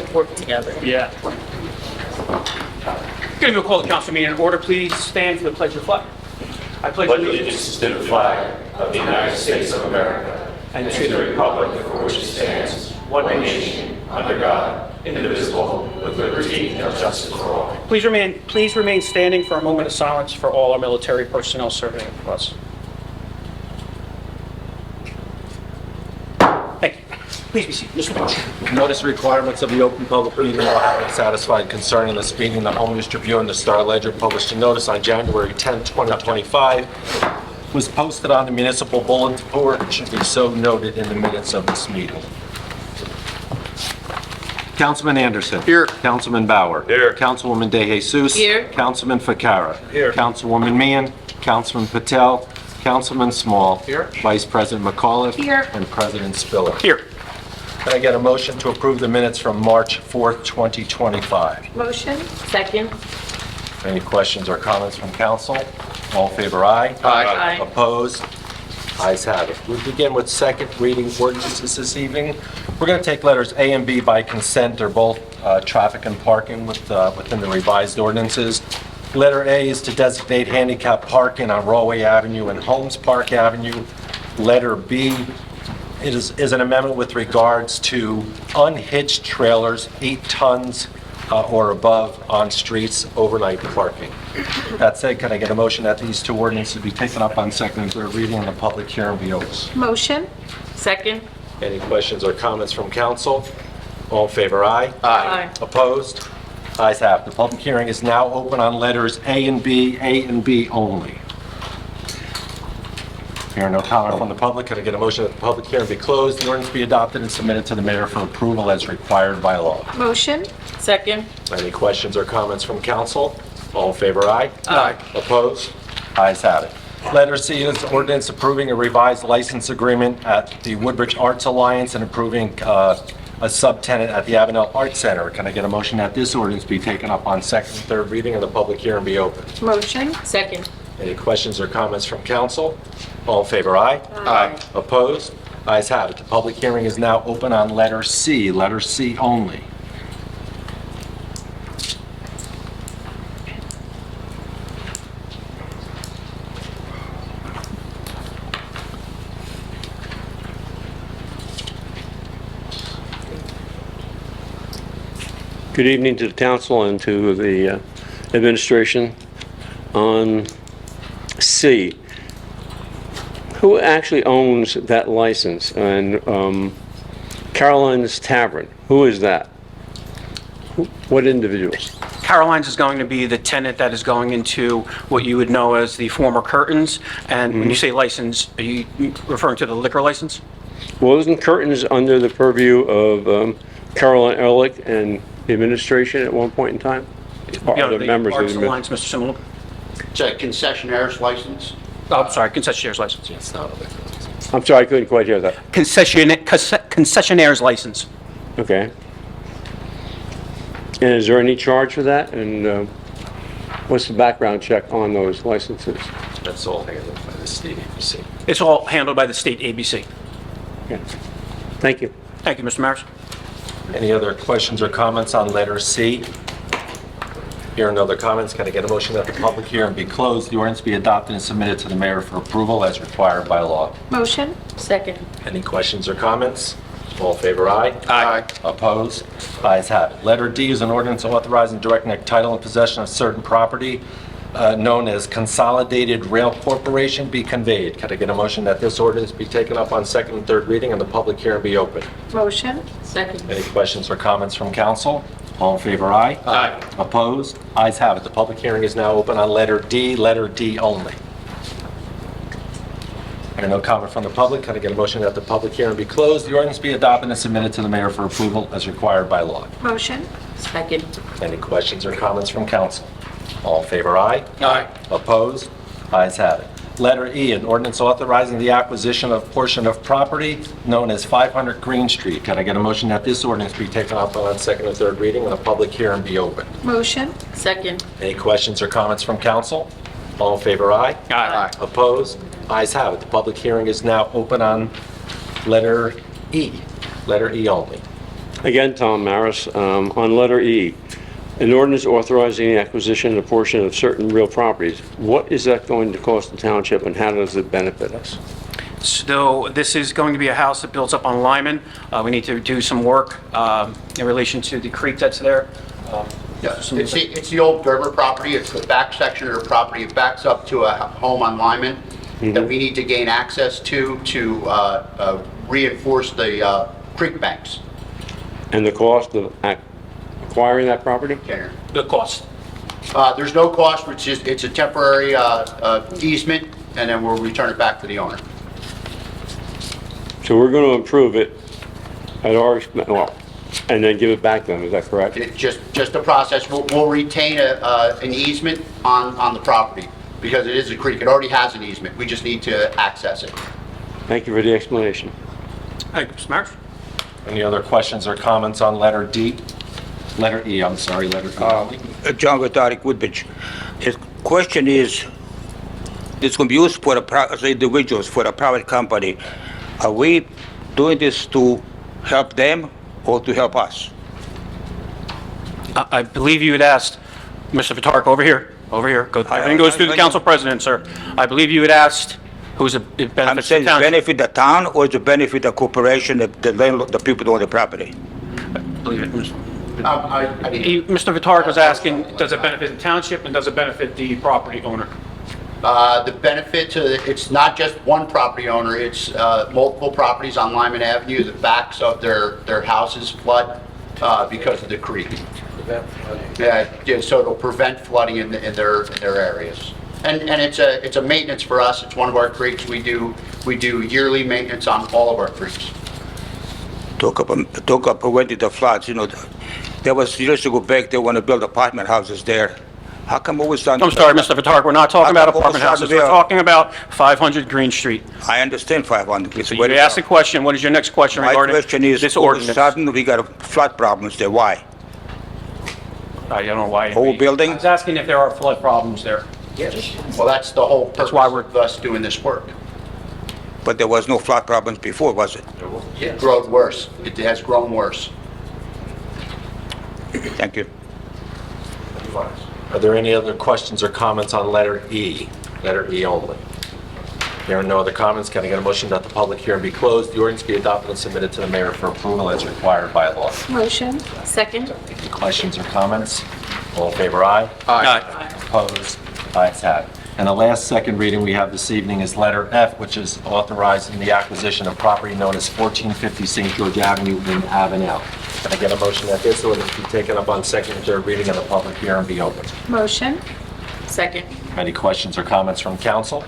good working together. Yeah. Going to call the council meeting in order. Please stand for the pledge of flag. I pledge Allegiance to the flag of the United States of America and to the republic for which it stands, one nation, under God, indivisible, with liberty and justice for all. Please remain standing for a moment of silence for all our military personnel serving with us. Thank you. Please be seated. Mr. Lynch. Notice requirements of the Open Public Meeting Law have been satisfied concerning the speaking. The Home News Tribune and the Star Ledger published a notice on January 10, 2025. Was posted on the municipal bulletin board and should be so noted in the minutes of this meeting. Councilman Anderson. Here. Councilman Bauer. Here. Councilwoman De Jesus. Here. Councilman Ficarra. Here. Councilwoman Meehan. Councilman Patel. Councilman Small. Here. Vice President McAuliffe. Here. And President Spiller. Here. Can I get a motion to approve the minutes from March 4th, 2025? Motion. Second. Any questions or comments from council? All in favor, aye. Aye. Opposed? Ayes have it. We begin with second reading ordinances this evening. We're going to take letters A and B by consent. They're both traffic and parking within the revised ordinances. Letter A is to designate handicap parking on Rawway Avenue and Holmes Park Avenue. Letter B is an amendment with regards to unhitched trailers, 8 tons or above on streets, overnight parking. That said, can I get a motion that these two ordinances be taken up on second and third reading and the public hearing be open? Motion. Second. Any questions or comments from council? All in favor, aye. Aye. Opposed? Ayes have it. The public hearing is now open on letters A and B only. Hearing no comment from the public, can I get a motion that the public hearing be closed, the ordinance be adopted and submitted to the mayor for approval as required by law? Motion. Second. Any questions or comments from council? All in favor, aye. Aye. Opposed? Ayes have it. Letter C is ordinance approving a revised license agreement at the Woodbridge Arts Alliance and approving a subtenant at the Avenel Art Center. Can I get a motion that this ordinance be taken up on second and third reading and the public hearing be open? Motion. Second. Any questions or comments from council? All in favor, aye. Aye. Opposed? Ayes have it. The public hearing is now open on letter C only. Good evening to the council and to the administration. On C, who actually owns that license? And Caroline's Tavern, who is that? What individuals? Caroline's is going to be the tenant that is going into what you would know as the former Curtains. And when you say license, are you referring to the liquor license? Well, isn't Curtains under the purview of Caroline Ehrlich and the administration at one point in time? Or other members of Arts the Alliance, Mr. Simon. It's a concessionaire's license. Oh, I'm sorry, concessionaire's license. It's not a liquor license. I'm sorry, I couldn't quite hear that. Concessionaire's license. Okay. And is there any charge for that? And what's the background check on those licenses? That's all handled by the state agency. It's all handled by the state ABC. Okay. Thank you. Thank you, Mr. Maris. Any other questions or comments on letter C? Hearing no other comments, can I get a motion that the public hearing be closed, the ordinance be adopted and submitted to the mayor for approval as required by law? Motion. Second. Any questions or comments? All in favor, aye. Aye. Opposed? Ayes have it. Letter D is an ordinance authorizing directing title and possession of certain property known as Consolidated Rail Corporation be conveyed. Can I get a motion that this ordinance be taken up on second and third reading and the public hearing be open? Motion. Second. Any questions or comments from council? All in favor, aye. Aye. Opposed? Ayes have it. The public hearing is now open on letter D only. Hearing no comment from the public, can I get a motion that the public hearing be closed, the ordinance be adopted and submitted to the mayor for approval as required by law? Motion. Second. Any questions or comments from council? All in favor, aye. Aye. Opposed? Ayes have it. Letter E, an ordinance authorizing the acquisition of portion of property known as 500 Green Street. Can I get a motion that this ordinance be taken up on second and third reading and a public hearing be open? Motion. Second. Any questions or comments from council? All in favor, aye. Aye. Opposed? Ayes have it. The public hearing is now open on letter E only. Again, Tom Maris, on letter E, an ordinance authorizing the acquisition of a portion of certain real properties. What is that going to cost the township, and how does it benefit us? So this is going to be a house that builds up on Lyman. We need to do some work in relation to the creek that's there. Yeah, it's the old Gerber property. It's the back section of the property. It backs up to a home on Lyman that we need to gain access to reinforce the creek banks. And the cost of acquiring that property? Karen. The cost. There's no cost, it's a temporary easement, and then we'll return it back to the owner. So we're going to improve it at our expense, well, and then give it back to them, is that correct? It's just a process. We'll retain an easement on the property because it is a creek. It already has an easement. We just need to access it. Thank you for the explanation. Thank you, Mr. Maris. Any other questions or comments on letter D? Letter E, I'm sorry, letter E. John Gotthard, Woodbridge. His question is, it's going to be used for the individuals, for a private company. Are we doing this to help them or to help us? I believe you had asked, Mr. Vitark, over here. Everything goes through the council president, sir. I believe you had asked who's it I'm benefits saying the it's town. benefit the town or it's a benefit the corporation, the landlord, the people who own the property? Believe it, Mr. I mean, Mr. Vitark was asking, does it benefit the township and does it benefit the property owner? the benefit it's not just one property owner, it's multiple properties on Lyman Avenue. The backs of their houses flood because of the creek. Yeah, so it'll prevent flooding in their areas. And it's a maintenance for us. It's one of our creeks. We do yearly maintenance on all of our creeks. Talk about preventing the floods. You know, there was years ago back they want to build apartment houses there. How come always done? I'm sorry, Mr. Vitark, we're not talking about How come apartment all of a houses. sudden We're we are- talking about 500 Green Street. I understand 500. So you asked a question. What is your next question My regarding question is, this all of a ordinance? sudden we got flood problems there. Why? I don't know why. Whole building? I was asking if there are flood problems there. Well, that's the whole purpose why we're- of us doing this work. But there was no flood problems before, was it? It grown worse. It has grown worse. Thank you. Are there any other questions or comments on letter E? Letter E only. There are no other comments. Can I get a motion that the public hearing be closed, the ordinance be adopted and submitted to the mayor for approval as required by law? Motion. Second. Any questions or comments? All in favor, aye? Aye. Opposed? Ayes have it. And the last second reading we have this evening is letter F, which is authorizing the acquisition of property known as 1450 St. George Avenue in Avenel. Can I get a motion that this ordinance be taken up on second and third reading and the public hearing be opened? Motion. Second. Any questions or comments from council?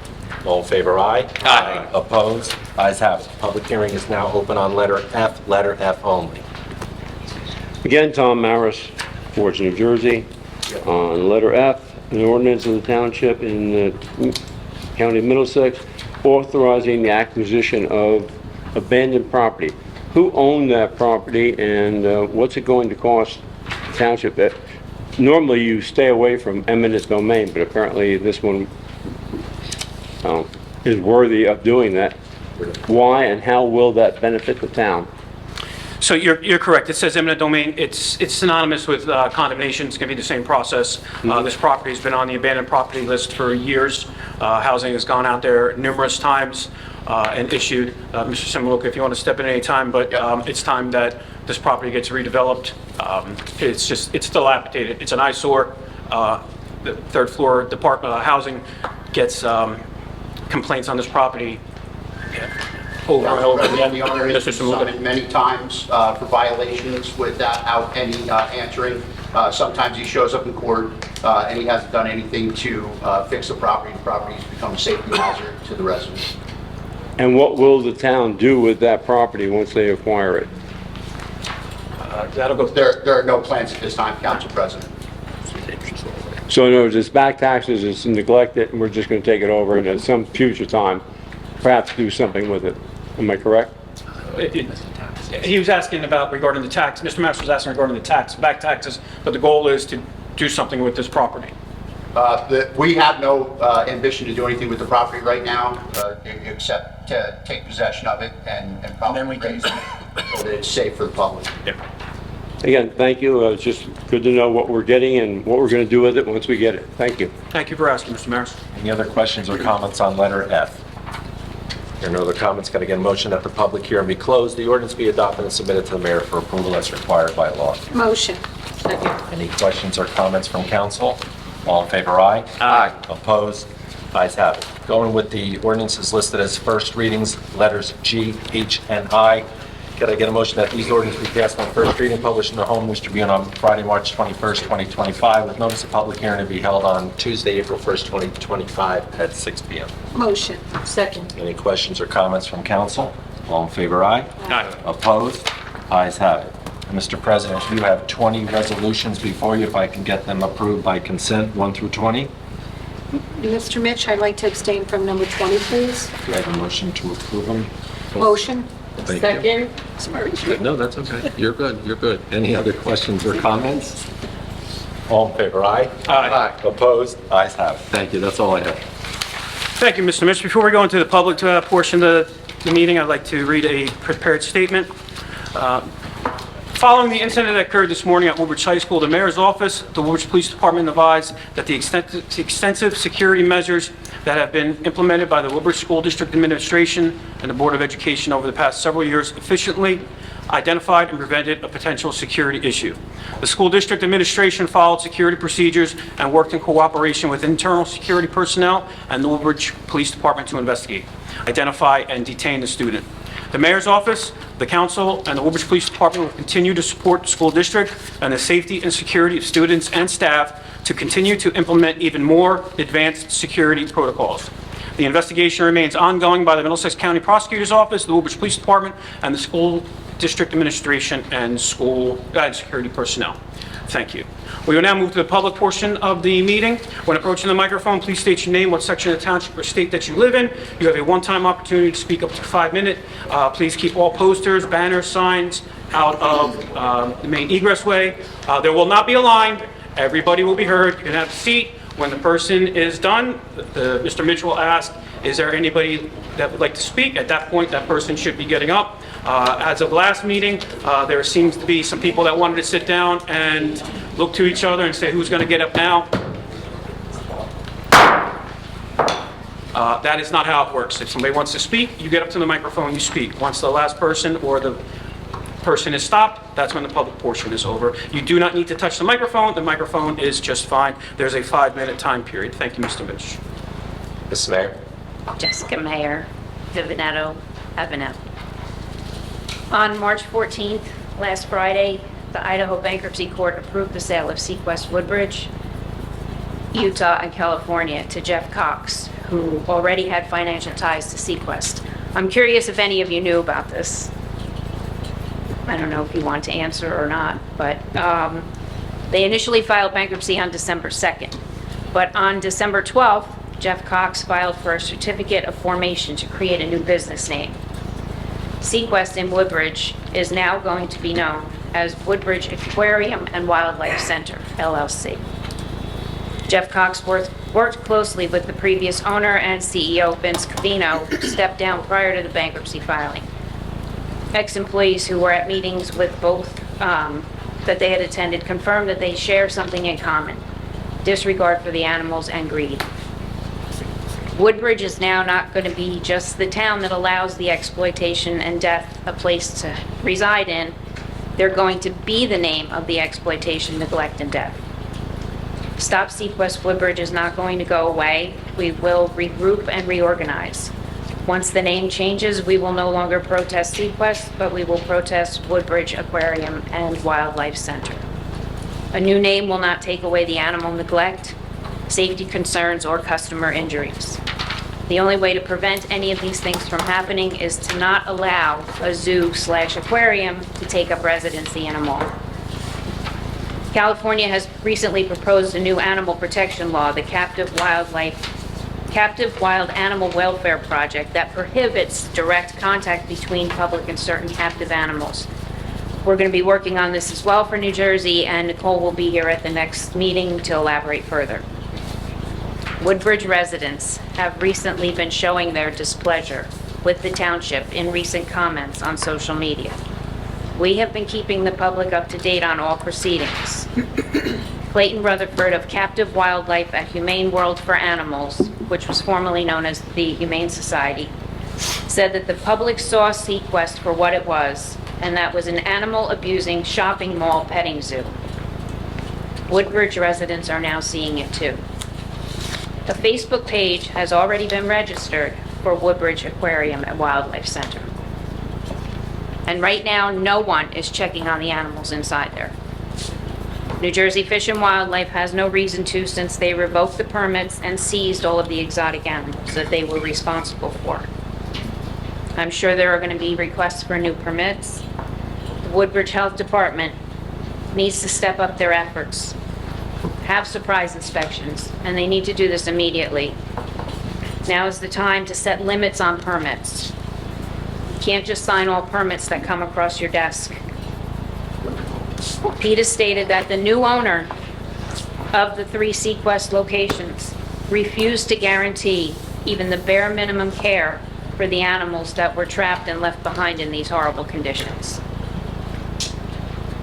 All in favor, aye? Aye. Opposed? Ayes have it. Public hearing is now open on letter F only. Again, Tom Maris, Forge, New Jersey. On letter F, an ordinance of the township in the county of Middlesex authorizing the acquisition of abandoned property. Who owned that property and what's it going to cost the township? Normally you stay away from eminent domain, but apparently this one is worthy of doing that. Why and how will that benefit the town? So you're correct. It says eminent domain. It's synonymous with condemnation. It's going to be the same process. This property has been on the abandoned property list for years. Housing has gone out there numerous times and issued. Mr. Simuluk, if you want to step in at any time, but it's time that this property gets redeveloped. It's dilapidated. It's an eyesore. The third floor Department of Housing gets complaints on this property over and over again. The owner has Mr. been Simuluk. summoned many times for violations without any answering. Sometimes he shows up in court and he hasn't done anything to fix the property. The property has become a safety hazard to the residents. And what will the town do with that property once they acquire it? That'll go. There are no plans at this time, Council President. So in other words, it's back taxes, it's neglected, and we're just going to take it over and at some future time, perhaps do something with it. Am I correct? He was asking about regarding the tax. Mr. Master was asking regarding the back taxes, but the goal is to do something with this property. We have no ambition to do anything with the property right now, except to take possession of it and probably raise it so that it's safe for the public. Yeah. Again, thank you. It's just good to know what we're getting and what we're going to do with it once we get it. Thank you. Thank you for asking, Mr. Maris. Any other questions or comments on letter F? There are no other comments. Can I get a motion that the public hearing be closed, the ordinance be adopted and submitted to the mayor for approval as required by law? Motion. Second. Any questions or comments from council? All in favor, aye? Aye. Opposed? Ayes have it. Going with the ordinances listed as first readings, letters G, H, and I. Can I get a motion that these ordinances be passed on first reading, published in the Home News Tribune on Friday, March 21st, 2025, with notice of public hearing to be held on Tuesday, April 1st, 2025 at 6 p.m.? Motion. Second. Any questions or comments from council? All in favor, aye? Aye. Opposed? Ayes have it. And Mr. President, you have 20 resolutions before you, if I can get them approved by consent, 1 through 20. Mr. Mitch, I'd like to abstain from number 20, please. Do I have a motion to approve them? Motion. Thank you. Second. Sorry. No, that's okay. You're good, you're good. Any other questions or comments? All in favor, aye? Aye. Opposed? Ayes have it. Thank you, that's all I have. Thank you, Mr. Mitch. Before we go into the public portion of the meeting, I'd like to read a prepared statement. Following the incident that occurred this morning at Woodbridge High School, the mayor's office, the Woodbridge Police Department advised that the extensive security measures that have been implemented by the Woodbridge School District Administration and the Board of Education over the past several years efficiently identified and prevented a potential security issue. The school district administration followed security procedures and worked in cooperation with internal security personnel and the Woodbridge Police Department to investigate, identify, and detain the student. The mayor's office, the council, and the Woodbridge Police Department will continue to support the school district and the safety and security of students and staff to continue to implement even more advanced security protocols. The investigation remains ongoing by the Middlesex County Prosecutor's Office, the Woodbridge Police Department, and the school district administration and school security personnel. Thank you. We will now move to the public portion of the meeting. When approaching the microphone, please state your name, what section of the township or state that you live in. You have a one-time opportunity to speak up to 5 minutes. Please keep all posters, banners, signs out of the main egress way. There will not be a line. Everybody will be heard. You can have a seat. When the person is done, Mr. Mitch will ask, is there anybody that would like to speak? At that point, that person should be getting up. As of last meeting, there seems to be some people that wanted to sit down and look to each other and say, who's going to get up now? That is not how it works. If somebody wants to speak, you get up to the microphone, you speak. Once the last person or the person is stopped, that's when the public portion is over. You do not need to touch the microphone is just fine. There's a 5-minute time period. Thank you, Mr. Mitch. Mrs. Mayor? Jessica Mayer, Vivinetto, Avenel. On March 14th, last Friday, the Idaho Bankruptcy Court approved the sale of Sequest Woodbridge, Utah, and California to Jeff Cox, who already had financial ties to Sequest. I'm curious if any of you knew about this. I don't know if you want to answer or not, but they initially filed bankruptcy on December 2nd. But on December 12th, Jeff Cox filed for a certificate of formation to create a new business name. Sequest in Woodbridge is now going to be known as Woodbridge Aquarium and Wildlife Center, LLC. Jeff Cox worked closely with the previous owner and CEO, Vince Covino, who stepped down prior to the bankruptcy filing. Ex-employees who were at meetings with both that they had attended confirmed that they share something in common: disregard for the animals and greed. Woodbridge is now not going to be just the town that allows the exploitation and death a place to reside in. They're going to be the name of the exploitation, neglect, and death. Stop Sequest Woodbridge is not going to go away. We will regroup and reorganize. Once the name changes, we will no longer protest Sequest, but we will protest Woodbridge Aquarium and Wildlife Center. A new name will not take away the animal neglect, safety concerns, or customer injuries. The only way to prevent any of these things from happening is to not allow a zoo/aquarium to take up residency in a mall. California has recently proposed a new animal protection law, the Captive Wild Animal Welfare Project, that prohibits direct contact between public and certain captive animals. We're going to be working on this as well for New Jersey, and Nicole will be here at the next meeting to elaborate further. Woodbridge residents have recently been showing their displeasure with the township in recent comments on social media. We have been keeping the public up to date on all proceedings. Clayton Rutherford of Captive Wildlife at Humane World for Animals, which was formerly known as the Humane Society, said that the public saw Sequest for what it was, and that was an animal-abusing shopping mall petting zoo. Woodbridge residents are now seeing it too. A Facebook page has already been registered for Woodbridge Aquarium and Wildlife Center. And right now, no one is checking on the animals inside there. New Jersey Fish and Wildlife has no reason to, since they revoked the permits and seized all of the exotic animals that they were responsible for. I'm sure there are going to be requests for new permits. The Woodbridge Health Department needs to step up their efforts, have surprise inspections, and they need to do this immediately. Now is the time to set limits on permits. You can't just sign all permits that come across your desk. Pete has stated that the new owner of the 3 Sequest locations refused to guarantee even the bare minimum care for the animals that were trapped and left behind in these horrible conditions.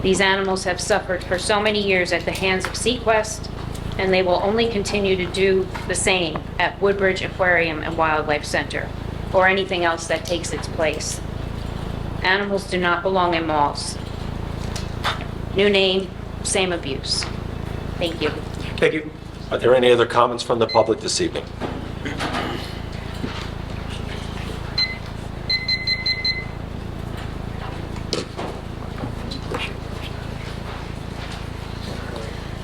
These animals have suffered for so many years at the hands of Sequest, and they will only continue to do the same at Woodbridge Aquarium and Wildlife Center, or anything else that takes its place. Animals do not belong in malls. New name, same abuse. Thank you. Thank you. Are there any other comments from the public this evening?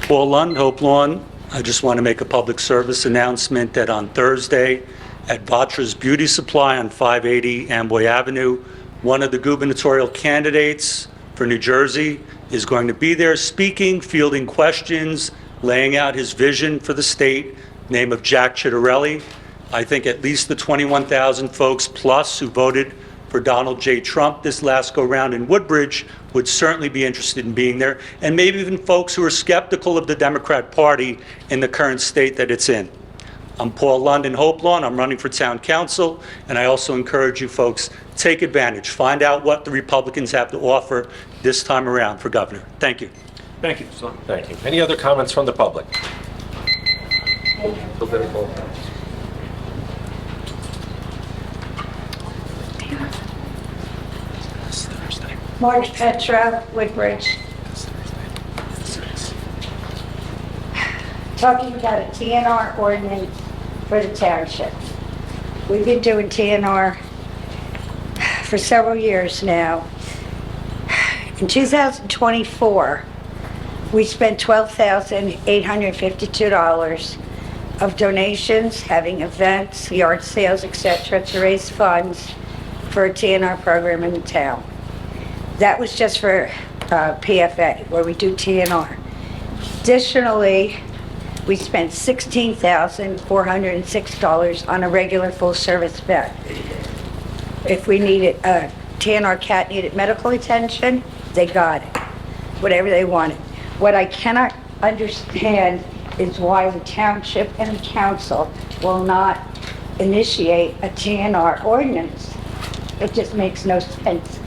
Paul Lund, Hope Lawn. I just want to make a public service announcement that on Thursday at Vatra's Beauty Supply on 580 Amboy Avenue, one of the gubernatorial candidates for New Jersey is going to be there speaking, fielding questions, laying out his vision for the state, name of Jack Chittarelli. I think at least the 21,000 folks plus who voted for Donald J. Trump this last go-round in Woodbridge would certainly be interested in being there, and maybe even folks who are skeptical of the Democrat Party in the current state that it's in. I'm Paul Lund in Hope Lawn. I'm running for town council, and I also encourage you folks, take advantage. Find out what the Republicans have to offer this time around for governor. Thank you. Thank you. Thank you. Any other comments from the public? Marge Petra, Woodbridge. Talking about a TNR ordinance for the township. We've been doing TNR for several years now. In 2024, we spent $12,852 of donations, having events, yard sales, etc., to raise funds for a TNR program in the town. That was just for PFA, where we do TNR. Additionally, we spent $16,406 on a regular full-service vet. If we needed, a TNR cat needed medical attention, they got it, whatever they wanted. What I cannot understand is why the township and the council will not initiate a TNR ordinance. It just makes no sense.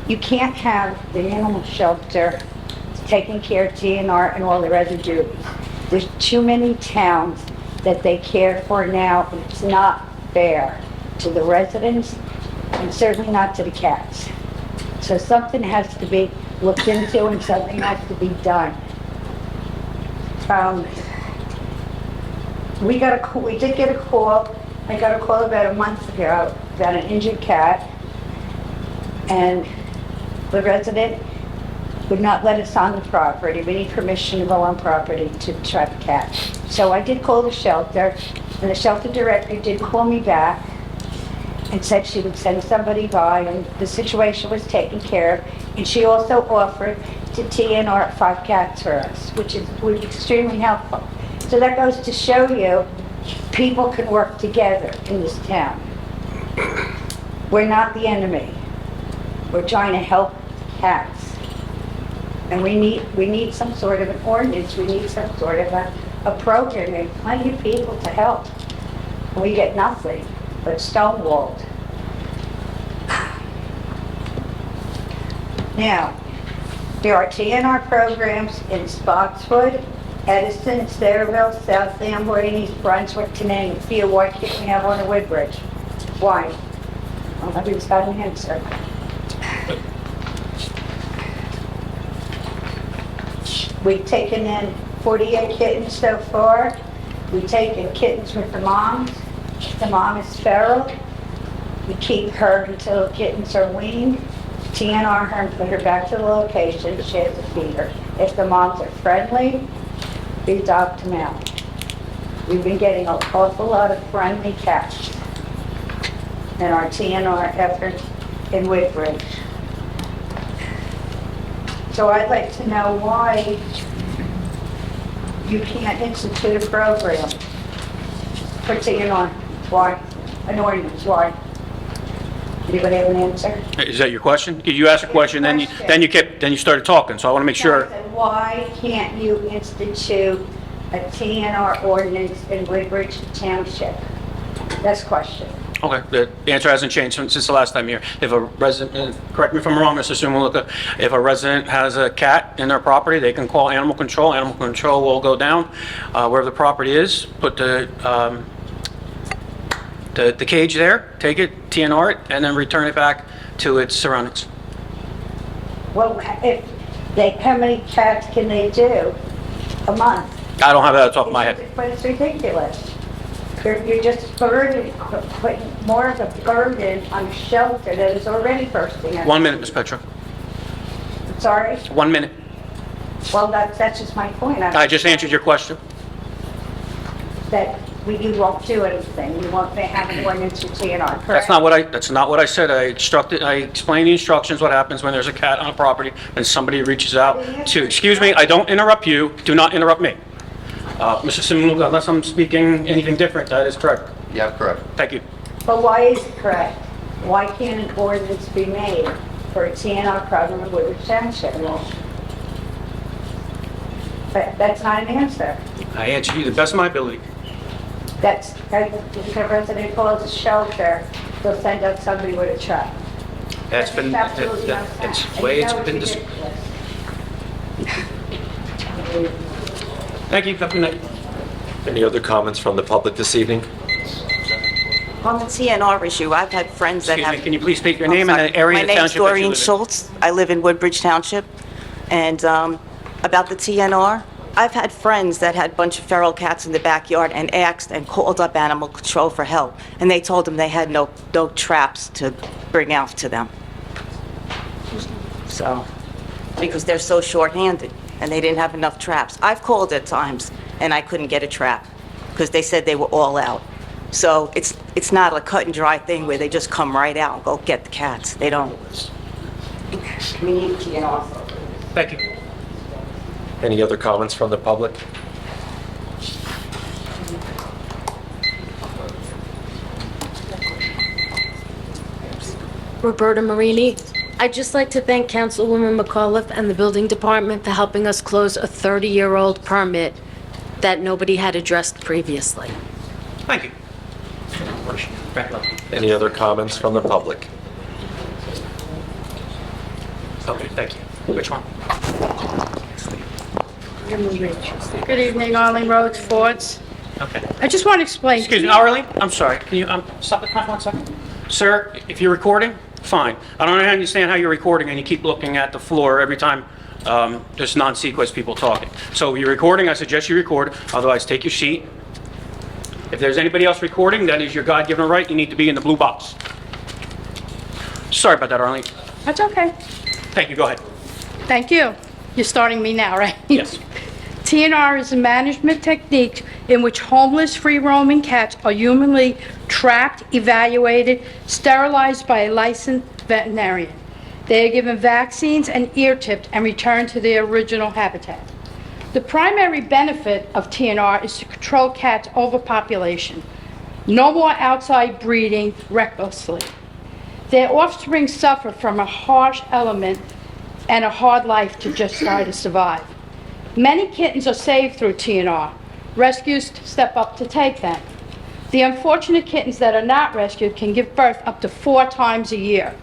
You can't have the animal shelter taking care of TNR and all the other duties. There's too many towns that they care for now, and it's not fair to the residents and certainly not to the cats. So something has to be looked into and something has to be done. We did get a call. I got a call about a month ago about an injured cat, and the resident would not let us on the property. We need permission to go on property to trap a cat. So I did call the shelter, and the shelter director did call me back and said she would send somebody by, and the situation was taken care of. And she also offered to TNR 5 cats for us, which was extremely helpful. So that goes to show you, people can work together in this town. We're not the enemy. We're trying to help cats. And we need some sort of an ordinance. We need some sort of a program. There's plenty of people to help. We get nothing but stonewalled. Now, there are TNR programs in Spotswood, Edison, Sayreville, South Amboy, and East Brunswick, to name a few. Why can't we have one in Woodbridge? Why? Nobody's got an answer. We've taken in 48 kittens so far. We've taken kittens with the moms. The mom is feral. We keep her until the kittens are weaned. TNR her and put her back to the location. She has a feeder. If the moms are friendly, we adopt them out. We've been getting an awful lot of friendly cats in our TNR effort in Woodbridge. So I'd like to know why you can't institute a program for TNR. Why? An ordinance, why? Anybody have an answer? Is that your question? You asked a question, then you started talking, so I want to make sure. I said, why can't you institute a TNR ordinance in Woodbridge Township? That's the question. Okay, the answer hasn't changed since the last time here. If a resident, correct me if I'm wrong, Mr. Sumuluka, if a resident has a cat in their property, they can call animal control. Animal control will go down wherever the property is, put the cage there, take it, TNR it, and then return it back to its surroundings. Well, if they, how many cats can they do a month? I don't have that off the top of my head. But it's ridiculous. You're just putting more of a burden on a shelter that is already bursting. 1 minute, Ms. Petra. Sorry? 1 minute. Well, that's just my point. I just answered your question. That you won't do anything. You won't have an ordinance to TNR, correct? That's not what I said. I explained the instructions, what happens when there's a cat on a property and somebody reaches out to, excuse me, I don't interrupt you, do not interrupt me. Mr. Sumuluka, unless I'm speaking anything different, that is correct. Yeah, correct. Thank you. But why is it correct? Why can't an ordinance be made for a TNR program in Woodbridge Township? But that's not an answer. I answered you the best of my ability. That's, if a resident calls a shelter, they'll send out somebody with a truck. That's been, That makes absolutely no it's sense. the way And it's you know been it's discussed. Thank you. Have a good night. Any other comments from the public this evening? On the TNR issue, I've had friends that Excuse have... me, can you please state your I'm name and sorry. the area of the township that you My name's Doreen live in? Schultz. I live in Woodbridge Township. And about the TNR, I've had friends that had a bunch of feral cats in the backyard and asked and called up animal control for help. And they told them they had no traps to bring out to them. So, because they're so short-handed and they didn't have enough traps. I've called at times and I couldn't get a trap because they said they were all out. So it's not a cut and dry thing where they just come right out and go get the cats. They don't. We need TNR. Thank you. Any other comments from the public? Roberta Marini. I'd just like to thank Councilwoman McAuliffe and the building department for helping us close a 30-year-old permit that nobody had addressed previously. Thank you. Back up. Any other comments from the public? Okay, thank you. Which one? Good evening, Arlene Rhodes, Fords. Okay. I just want to explain. Excuse me, Arlene, I'm sorry. Can you stop the time 1 second? Sir, if you're recording, fine. I don't understand how you're recording and you keep looking at the floor every time there's non-sequence people talking. So if you're recording, I suggest you record. Otherwise, take your seat. If there's anybody else recording, that is your God-given right. You need to be in the blue box. Sorry about that, Arlene. That's okay. Thank you. Go ahead. Thank you. You're starting me now, right? Yes. TNR is a management technique in which homeless, free-roaming cats are humanly trapped, evaluated, sterilized by a licensed veterinarian. They are given vaccines and ear-tipped and returned to their original habitat. The primary benefit of TNR is to control cats' overpopulation. No more outside breeding recklessly. Their offspring suffer from a harsh element and a hard life to just try to survive. Many kittens are saved through TNR. Rescues step up to take them. The unfortunate kittens that are not rescued can give birth up to 4 times a year.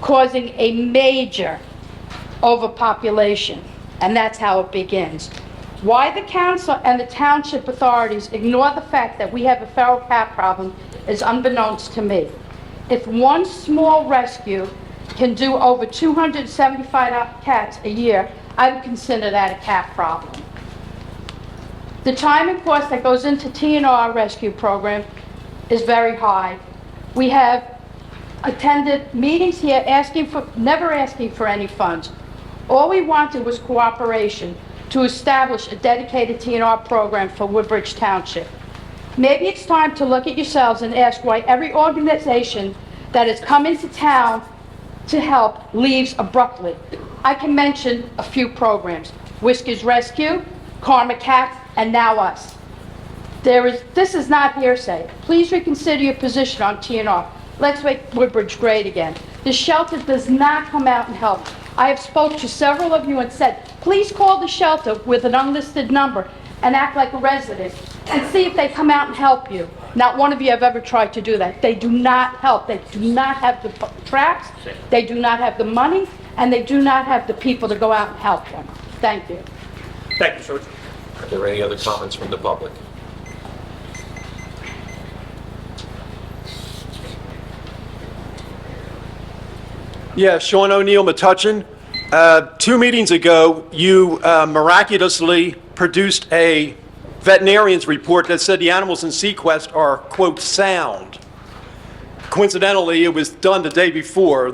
causing a major overpopulation, and that's how it begins. Why the council and the township authorities ignore the fact that we have a feral cat problem is unbeknownst to me. If one small rescue can do over 275 cats a year, I would consider that a cat problem. The time and cost that goes into TNR rescue program is very high. We have attended meetings here never asking for any funds. All we wanted was cooperation to establish a dedicated TNR program for Woodbridge Township. Maybe it's time to look at yourselves and ask why every organization that has come into town to help leaves abruptly. I can mention a few programs: Whiskers Rescue, Karma Cats, and now us. This is not hearsay. Please reconsider your position on TNR. Let's make Woodbridge great again. The shelter does not come out and help. I have spoke to several of you and said, please call the shelter with an unlisted number and act like a resident and see if they come out and help you. Not one of you have ever tried to do that. They do not help. They do not have the traps, they do not have the money, and they do not have the people to go out and help them. Thank you. Thank you, sir. Are there any other comments from the public? Yeah, Sean O'Neill Metuchen. 2 meetings ago, you miraculously produced a veterinarian's report that said the animals in Sequest are, quote, sound. Coincidentally, it was done the day before,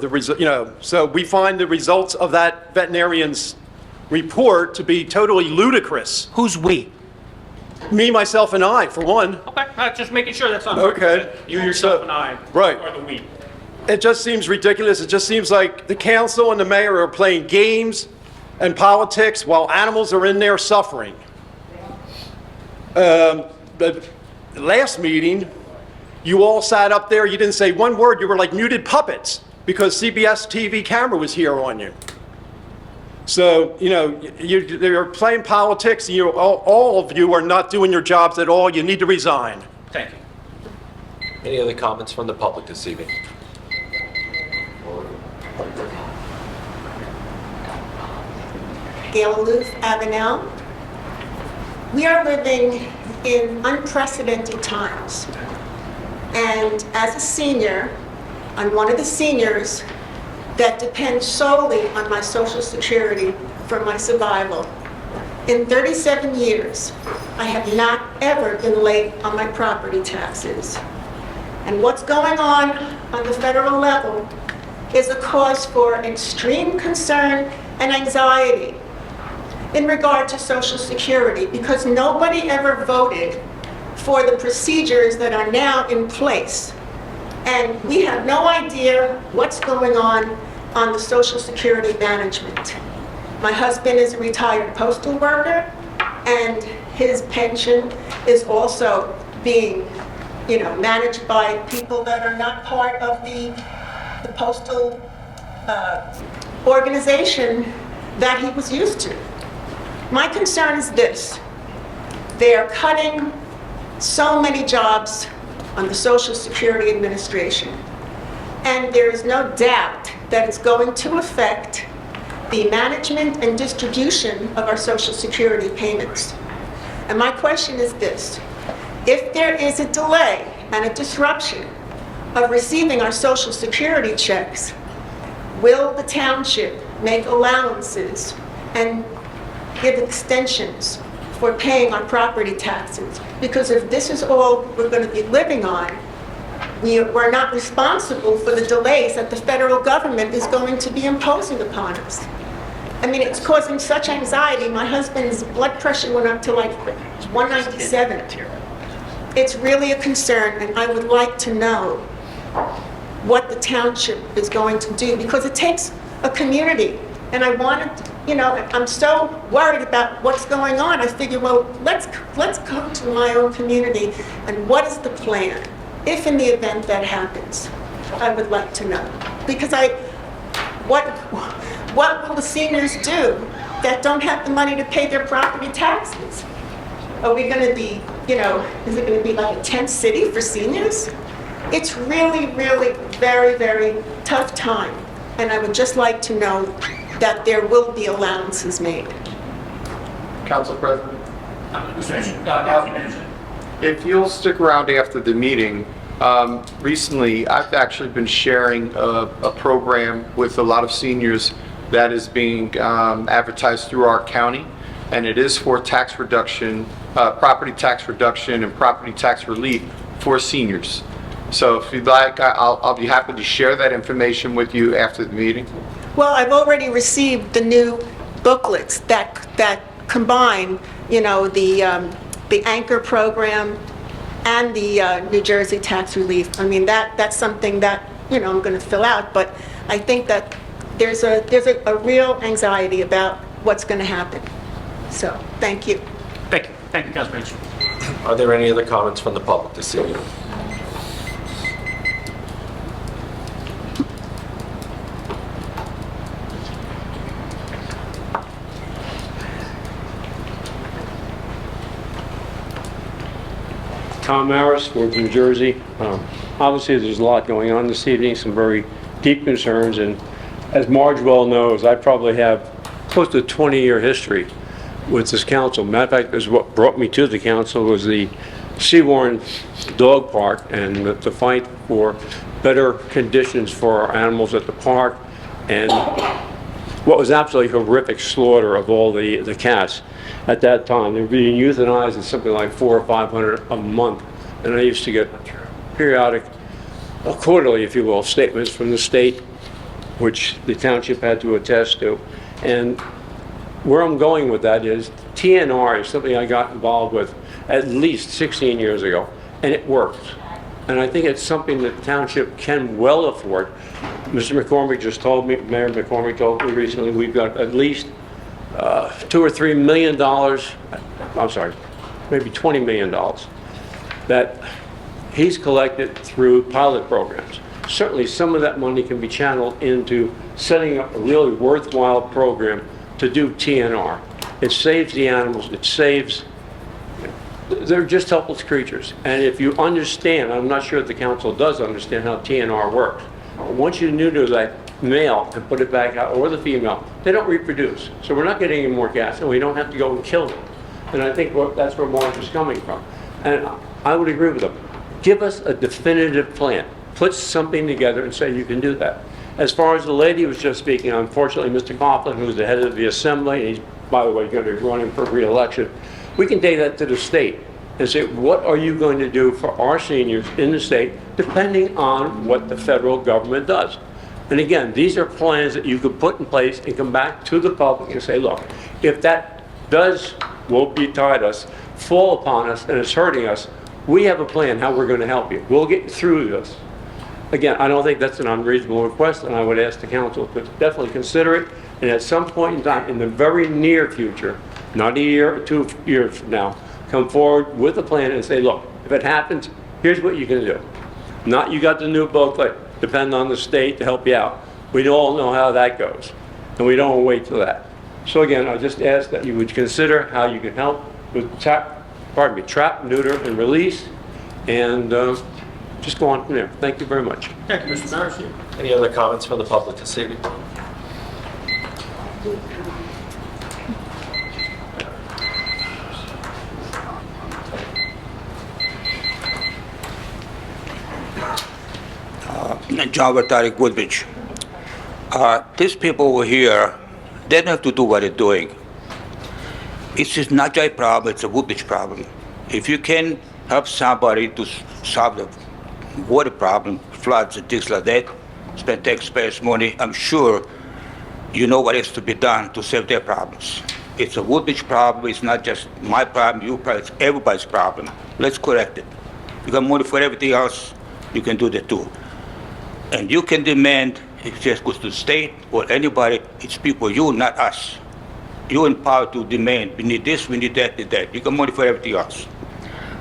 so we find the results of that veterinarian's report to be totally ludicrous. Who's we? Me, myself, and I, for one. Okay, just making sure that's on. Okay. You, yourself, and I Right. are the we. It just seems ridiculous. It just seems like the council and the mayor are playing games and politics while animals are in there suffering. The last meeting, you all sat up there, you didn't say one word, you were like muted puppets because CBS TV camera was here on you. So, you're playing politics, and all of you are not doing your jobs at all. You need to resign. Thank you. Any other comments from the public this evening? Gail Luth, Avenel. We are living in unprecedented times. And as a senior, I'm one of the seniors that depends solely on my Social Security for my survival. In 37 years, I have not ever been late on my property taxes. And what's going on the federal level is a cause for extreme concern and anxiety in regard to Social Security, because nobody ever voted for the procedures that are now in place. And we have no idea what's going on the Social Security management. My husband is a retired postal worker, and his pension is also being, managed by people that are not part of the postal organization that he was used to. My concern is this: they are cutting so many jobs on the Social Security Administration, and there is no doubt that it's going to affect the management and distribution of our Social Security payments. And my question is this: if there is a delay and a disruption of receiving our Social Security checks, will the township make allowances and give extensions for paying our property taxes? Because if this is all we're going to be living on, we're not responsible for the delays that the federal government is going to be imposing upon us. I mean, it's causing such anxiety. My husband's blood pressure went up to like 197. It's really a concern, and I would like to know what the township is going to do, because it takes a community. And I wanted, I'm so worried about what's going on. I figure, well, let's go to my own community, and what is the plan? If in the event that happens, I would like to know. Because what will the seniors do that don't have the money to pay their property taxes? Are we going to be, is it going to be like a tent city for seniors? It's really, really very, very tough time. and I would just like to know that there will be allowances made. Council President? If you'll stick around after the meeting, recently, I've actually been sharing a program with a lot of seniors that is being advertised through our county, and it is for tax reduction, property tax reduction and property tax relief for seniors. So if you'd like, I'll be happy to share that information with you after the meeting. Well, I've already received the new booklets that combine, you know, the Anchor program and the New Jersey tax relief. I mean, that's something that, you know, I'm going to fill out, but I think that there's a real anxiety about what's going to happen. So, thank you. Thank you. Thank you, Councilman. Are there any other comments from the public this evening? Tom Maris, Woodbridge, New Jersey. Obviously, there's a lot going on this evening, some very deep concerns, and as Marge well knows, I probably have close to a 20-year history with this council. Matter of fact, this is what brought me to the council was the Seawarren Dog Park and the fight for better conditions for our animals at the park, and what was absolutely horrific slaughter of all the cats. At that time, they were being euthanized at something like 400 or 500 a month, and I used to get periodic, quarterly, if you will, statements from the state, which the township had to attest to. And where I'm going with that is TNR is something I got involved with at least 16 years ago, and it works. And I think it's something that the township can well afford. Mr. McCormick just told me, Mayor McCormick told me recently, we've got at least $2 or $3 million, I'm sorry, maybe $20 million that he's collected through pilot programs. Certainly some of that money can be channeled into setting up a really worthwhile program to do TNR. It saves the animals, it saves, they're just helpless creatures. And if you understand, I'm not sure if the council does understand how TNR works. Once you neuter that male and put it back out, or the female, they don't reproduce. So we're not getting any more cats, and we don't have to go and kill them. And I think that's where Marge is coming from. And I would agree with them. Give us a definitive plan. Put something together and say you can do that. As far as the lady was just speaking, unfortunately, Mr. Coughlin, who's the head of the assembly, and he's, by the way, going to be running for re-election, we can take that to the state and say, what are you going to do for our seniors in the state, depending on what the federal government does? And again, these are plans that you could put in place and come back to the public and say, look, if that does, won't be tied us, fall upon us, and it's hurting us, we have a plan how we're going to help you. We'll get you through this. Again, I don't think that's an unreasonable request, and I would ask the council to definitely consider it, and at some point in time, in the very near future, not a year or 2 years from now, come forward with a plan and say, look, if it happens, here's what you can do. Not you got the new booklet, depend on the state to help you out. We all know how that goes, and we don't wait till that. So again, I just ask that you would consider how you can help with trap, neuter, and release, and just go on from there. Thank you very much. Thank you, Mr. Maris. Any other comments from the public this evening? John Vertari, Woodbridge. These people over here, they don't have to do what they're doing. It's just not your problem, it's a Woodbridge problem. If you can help somebody to solve the water problem, floods and things like that, spend taxpayers' money, I'm sure you know what has to be done to solve their problems. It's a Woodbridge problem, it's not just my problem, your problem, it's everybody's problem. Let's correct it. You got money for everything else, you can do that too. And you can demand, if it just goes to the state or anybody, it's people, you, not us. You're empowered to demand, we need this, we need that, need that. You got money for everything else.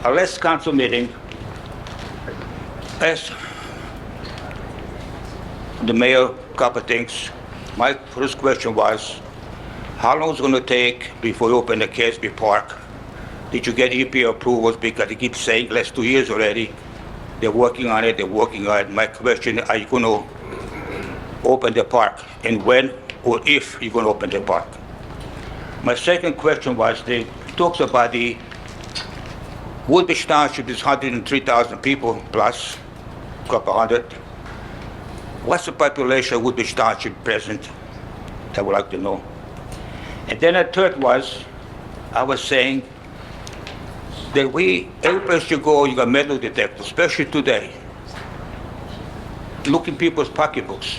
Our last council meeting, asked the mayor a couple of things. My first question was, how long is it going to take before you open the Casby Park? Did you get EPA approvals? Because they keep saying last 2 years already. They're working on it, they're working on it. My question, are you going to open the park, and when or if you're gonna open the park. My second question was, they talks about the Woodbridge Township is 103,000 people plus, a couple hundred. What's the population of Woodbridge Township present? I would like to know. And then the third was, I was saying that every place you go, you got metal detectors, especially today. Look in people's pocketbooks.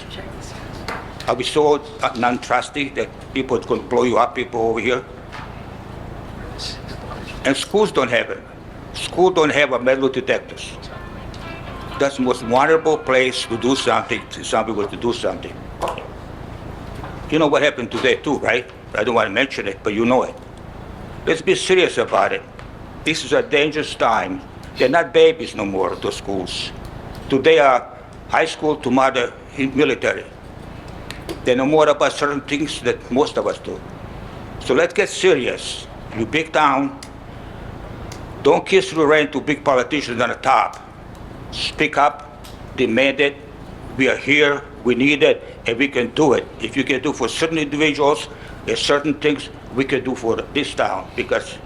Are we so non-trusty that people are going to blow you up, people over here? And schools don't have it. Schools don't have a metal detectors. That's the most vulnerable place to do something, to somebody was to do something. You know what happened today too, right? I don't want to mention it, but you know it. Let's be serious about it. This is a dangerous time. They're not babies no more, those schools. Today are high school, tomorrow military. They know more about certain things that most of us do. So let's get serious. You big town, don't kiss the rain to big politicians on the top. Speak up, demand it. We are here, we need it, and we can do it. If you can do for certain individuals, there's certain things we can do for this town, because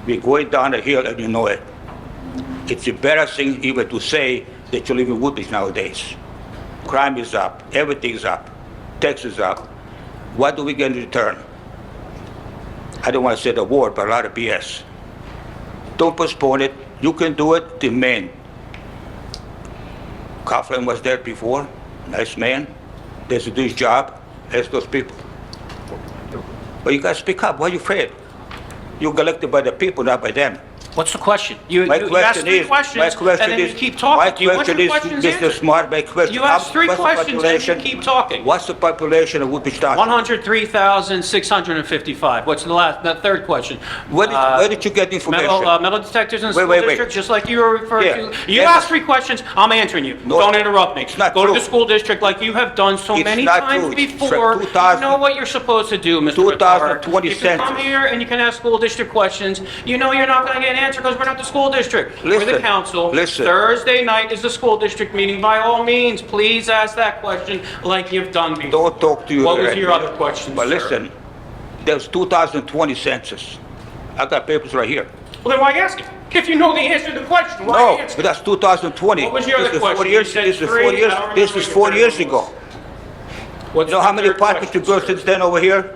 we're going down the hill and you know it. It's embarrassing even to say that you live in Woodbridge nowadays. Crime is up, everything's up, tax is up. What do we get in return? I don't want to say the word, but a lot of BS. Don't postpone it. You can do it, demand. Coughlin was there before, nice man. Does do his job, ask those people. But you guys speak up, why are you afraid? You're elected by the people, not by them. What's the question? You My asked question three is, questions, my question and then is, you keep talking. my Do you want question your is, questions Mr. answered? Smart, my question. You asked three what's the questions, and you population- keep talking. What's the population of Woodbridge Township? 103,655. What's the third question? Where did you get the information? Metal detectors in the Wait, school wait, wait. district, just like you were referring Yeah. to. You Yeah. asked three questions, I'm answering you. No, Don't interrupt me. it's not Go to true. the school district like you have done so It's many not times true. It's before. You 2000 know what you're supposed to do, Mr. 2020 Ricard. You can come census. here and you can ask school district questions. You know you're not going to get an answer because we're not the school district. We're the Listen, council. listen. Thursday night is the school district meeting. By all means, please ask that question like you've done before. Don't talk to you. What was already. your other question, But sir? listen, there's 2020 census. I got papers right here. Well, then why ask it? If you know the answer to the question, why No, ask but it? that's 2020. What was your other This is question? 4 You years, said this is three. 4 years, I don't this remember is what 4 your years third ago. one What's You know how many your third apartments you question, built since then over here?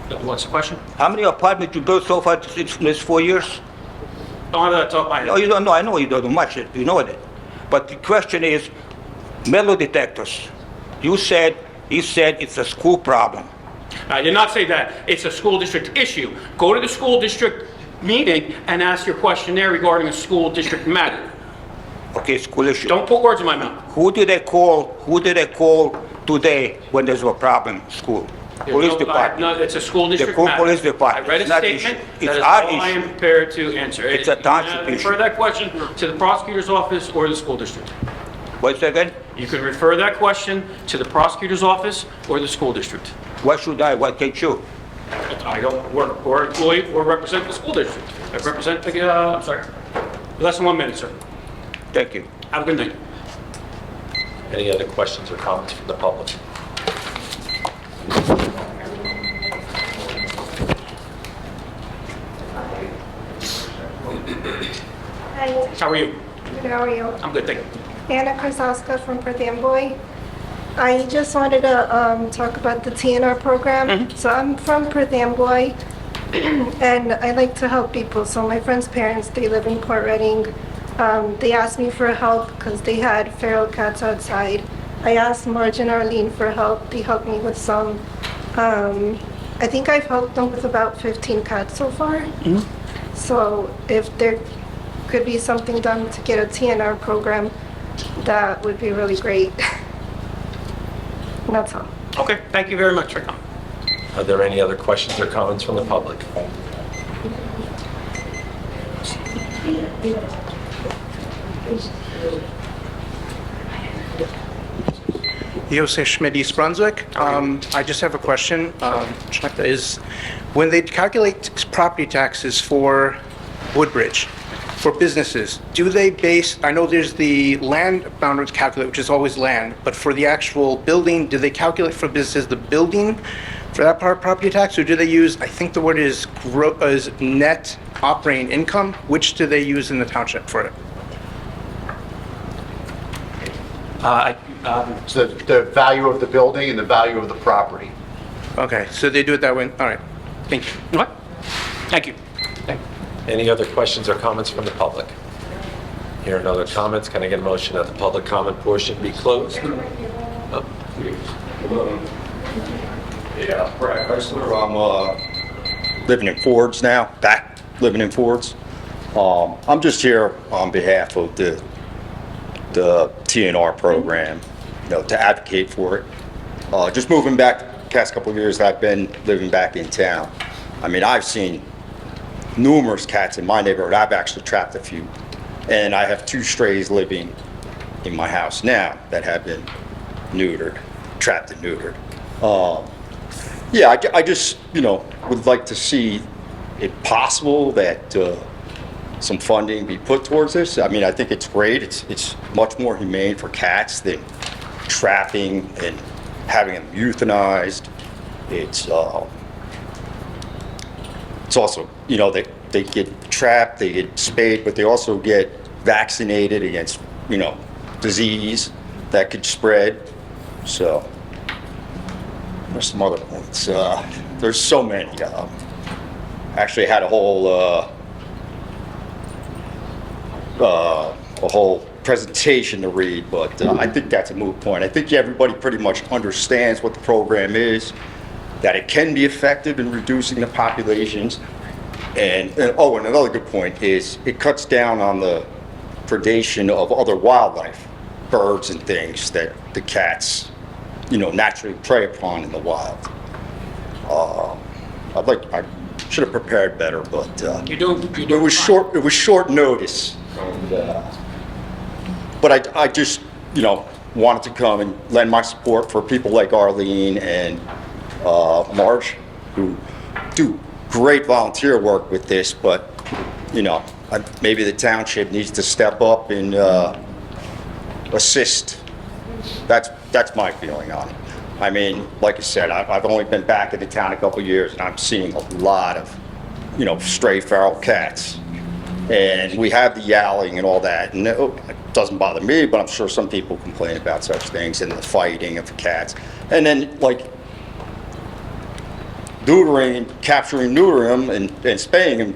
sir? What's the question? How many apartments you built so far since this 4 years? Don't have that top of my No, head. you don't know. I know you don't know much. You know that. But the question is, metal detectors. He said it's a school problem. I did not say that. It's a school district issue. Go to the school district meeting and ask your question there regarding a school district matter. Okay, school issue. Don't put words in my mouth. Who did they call today when there's a problem in school? Police department. No, it's a school district call matter. police department. I read a It's not statement. issue. That It's is our all I issue. am prepared to answer. It's a township Refer issue. that question to the prosecutor's office or the school district. Wait a second. You can refer that question to the prosecutor's office or the school district. Why should I? Why can't you? I don't work or employ or represent the school district. I represent the, I'm sorry, less than 1 minute, sir. Thank you. Have a good night. Any other questions or comments from the public? Hi, How are you? good, how are you? I'm good, thank you. Anna Krasowska from Perth Amboy. I just wanted to talk about the TNR program. So I'm from Perth Amboy, and I like to help people. So my friend's parents, they live in Port Reading. They asked me for help because they had feral cats outside. I asked Marge and Arlene for help. They helped me with some. I think I've helped them with about 15 cats so far. So if there could be something done to get a TNR program, that would be really great. And that's all. Okay, thank you very much for coming. Are there any other questions or comments from the public? Jose Schmidt, East Brunswick. I just have a question. Is when they calculate property taxes for Woodbridge, for businesses, do they base, I know there's the land boundaries calculate, which is always land, but for the actual building, do they calculate for businesses the building for that part of property tax, or do they use, I think the word is net operating income? Which do they use in the township for it? It's the value of the building and the value of the property. Okay, so they do it that way. All right, thank you. What? Thank you. Any other questions or comments from the public? Hearing no other comments, can I get a motion that the public comment portion be closed? Oh. Yeah, Brad Chrysler. I'm living in Fords now, back living in Fords. I'm just here on behalf of the TNR program, to advocate for it. Just moving back the past couple of years, I've been living back in town. I mean, I've seen numerous cats in my neighborhood. I've actually trapped a few. And I have 2 strays living in my house now that have been neutered, trapped and neutered. Yeah, I just, would like to see it possible that some funding be put towards this. I mean, I think it's great. It's much more humane for cats than trapping and having them euthanized. It's also, they get trapped, they get spayed, but they also get vaccinated against, disease that could spread. So there's some other points. There's so many. Actually had a whole presentation to read, but I think that's a moot point. I think everybody pretty much understands what the program is, that it can be effective in reducing the populations. And another good point is it cuts down on the predation of other wildlife, birds and things that the cats, naturally prey upon in the wild. I should have prepared better, but it was short notice. And, but I just, wanted to come and lend my support for people like Arlene and Marge, who do great volunteer work with this, but, maybe the township needs to step up and assist. That's my feeling on it. I mean, like I said, I've only been back in the town a couple years, and I'm seeing a lot of, stray feral cats. And we have the yowling and all that, and it doesn't bother me, but I'm sure some people complain about such things and the fighting of the cats. And then, neutering, capturing, neutering them and spaying them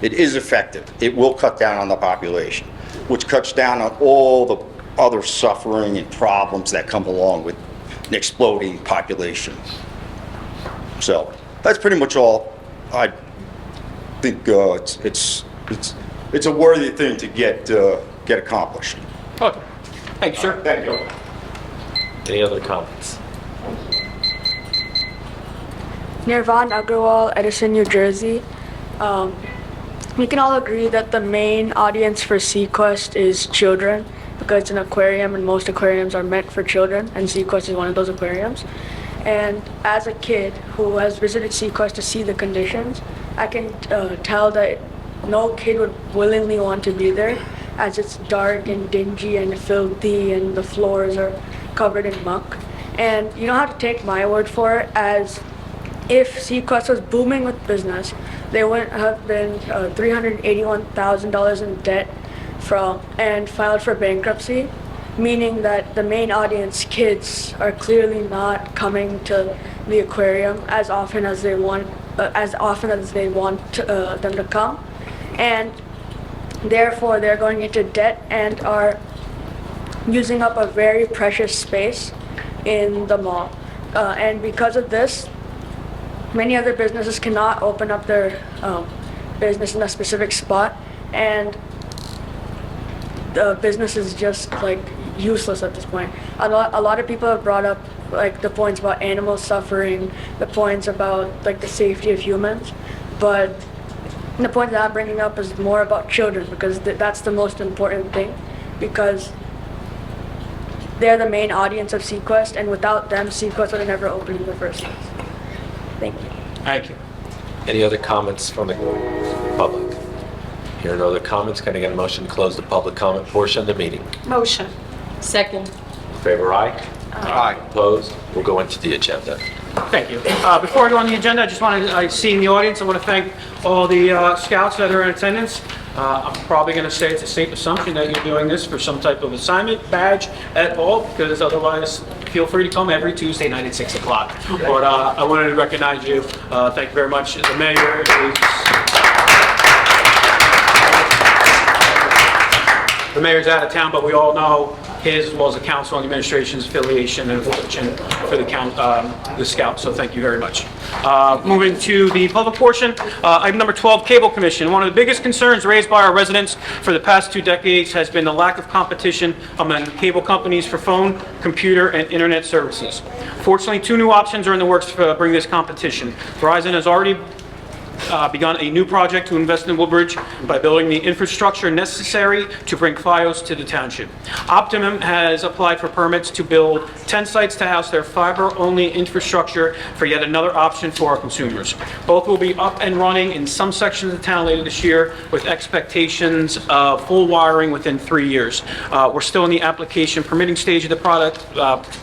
it is effective. It will cut down on the population, which cuts down on all the other suffering and problems that come along with an exploding population. So that's pretty much all. I think it's a worthy thing to get accomplished. Okay. Thank you, sir. Thank you. Any other comments? Nirvan Agrawal, Edison, New Jersey. We can all agree that the main audience for Sequest is children, because it's an aquarium and most aquariums are meant for children, and Sequest is one of those aquariums. And as a kid who has visited Sequest to see the conditions, I can tell that no kid would willingly want to be there, as it's dark and dingy and filthy and the floors are covered in muck. And you don't have to take my word for it, as if Sequest was booming with business, they wouldn't have been $381,000 in debt and filed for bankruptcy, meaning that the main audience, kids, are clearly not coming to the aquarium as often as they want them to come, and therefore they're going into debt and are using up a very precious space in the mall. And because of this, many other businesses cannot open up their business in a specific spot, and the business is just useless at this point. A lot of people have brought up the points about animal suffering, the points about the safety of humans, but the point that I'm bringing up is more about children, because that's the most important thing, because they're the main audience of Sequest, and without them, Sequest would have never opened in the first place. Thank you. Thank you. Any other comments from the public? Here are no other comments. Can I get a motion to close the public comment portion of the meeting? Motion. Second. In favor, aye? Aye. Opposed? We'll go into the agenda. Thank you. Before I go on the agenda, I just want to, I see in the audience, I want to thank all the scouts that are in attendance. I'm probably going to say it's a safe assumption that you're doing this for some type of assignment, badge, at all, because otherwise, feel free to come every Tuesday night at 6 o'clock. But I wanted to recognize you. Thank you very much. The mayor is... The mayor's out of town, but we all know his, as well as the council and the administration's affiliation and fortune for the Scouts, so thank you very much. Moving to the public portion, item number 12, Cable Commission. One of the biggest concerns raised by our residents for the past 2 decades has been the lack of competition among cable companies for phone, computer, and internet services. Fortunately, 2 new options are in the works to bring this competition. Verizon has already begun a new project to invest in Woodbridge by building the infrastructure necessary to bring Fios to the township. Optimum has applied for permits to build 10 sites to house their fiber-only infrastructure for yet another option for our consumers. Both will be up and running in some sections of the town later this year with expectations of full wiring within 3 years. We're still in the application permitting stage of the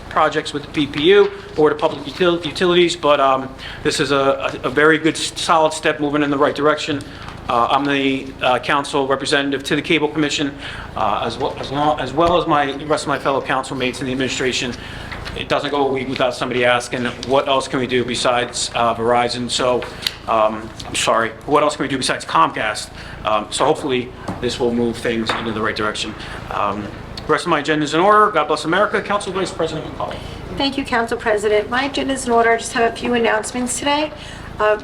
projects with the PPU, Board of Public Utilities, but this is a very good, solid step moving in the right direction. I'm the council representative to the Cable Commission, as well as the rest of my fellow council mates in the administration. It doesn't go a week without somebody asking, what else can we do besides Verizon? So, I'm sorry, what else can we do besides Comcast? So hopefully this will move things into the right direction. The rest of my agenda is in order. God bless America. Council Vice President McCauley. Thank you, Council President. My agenda is in order. I just have a few announcements today.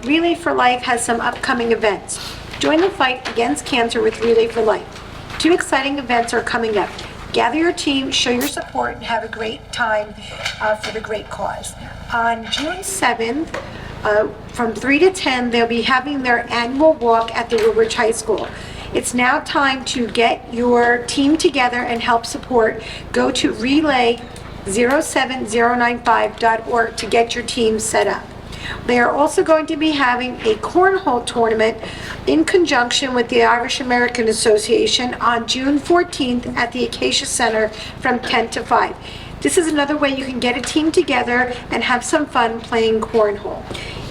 Relay for Life has some upcoming events. Join the fight against cancer with Relay for Life. 2 exciting events are coming up. Gather your team, show your support, and have a great time for the great cause. On June 7th, from 3 to 10, they'll be having their annual walk at the Woodbridge High School. It's now time to get your team together and help support. Go to relay07095.org to get your team set up. They are also going to be having a cornhole tournament in conjunction with the Irish American Association on June 14th at the Acacia Center from 10 to 5. This is another way you can get a team together and have some fun playing cornhole.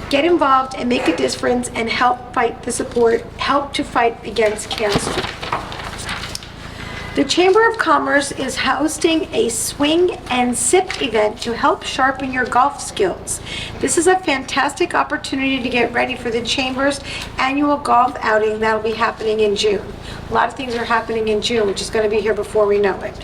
Get involved and make a difference and help to fight against cancer. The Chamber of Commerce is hosting a swing and sip event to help sharpen your golf skills. This is a fantastic opportunity to get ready for the Chamber's annual golf outing that'll be happening in June. A lot of things are happening in June, which is going to be here before we know it.